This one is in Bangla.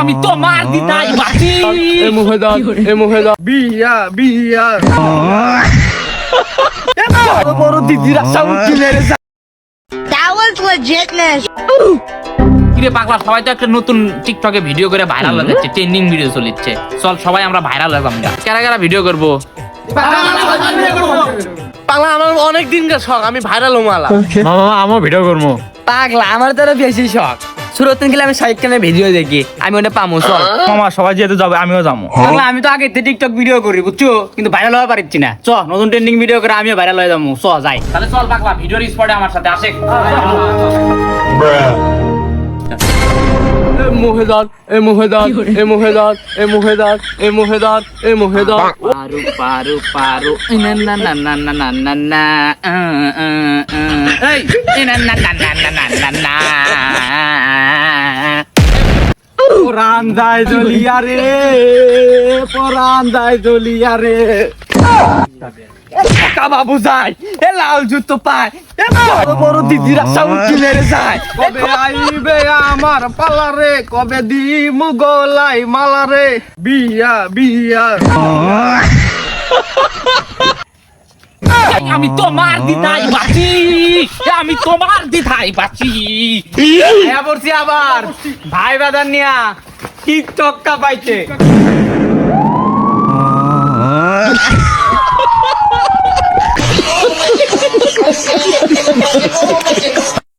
আমি তোমার দিদাই বাঁচি। বিয়া বিয়া বড় দিদিরা সাউন্ড মেরে যায়। That was legitness. কিরে পাগলা, সবাই তো একটা নতুন টিকটকে ভিডিও করে ভাইরাল হয়ে যাচ্ছে, ট্রেন্ডিং ভিডিও চলছে। চল সবাই আমরা ভাইরাল হয়ে যাবো। কারা কারা ভিডিও করবো? পাগলা আমার অনেক দিনকার শখ, আমি ভাইরাল হমালা। মামা আমার ভিডিও করবো। পাগলা আমার দ্বারা বেশি শখ। সুরতন গেলে আমি শাহিদ খানের ভিডিও দেখি, আমি ওটা পামো। চল মামা সবাই যেহেতু যাবে আমিও যাবো। পাগলা আমি তো আগে টিকটক ভিডিও করি বুঝছো, কিন্তু ভাইরাল হওয়া পারছি না। চ নতুন ট্রেন্ডিং ভিডিও করে আমিও ভাইরাল হয়ে যাবো। চ যাই তাহলে চল পাগলা, ভিডিওর স্পটে আমার সাথে আসে। পারু পারু পারু না না না না না না না না এই না না না না না না না না। পরান দায় জ্বলিয়া রে, পরান দায় জ্বলিয়া রে। বাবু যায় এ লাল জুতো পায়, এ বড় বড় দিদিরা সাউন্ড মেরে যায়। কবে আইবে আমার পালা রে, কবে দিমু গলাই মালা রে। বিয়া বিয়া আমি তোমার দিদাই বাঁচি, আমি তোমার দিদাই বাঁচি। পড়ছি আবার ভাই বাদার নিয়া টিকটকটা পাইছে।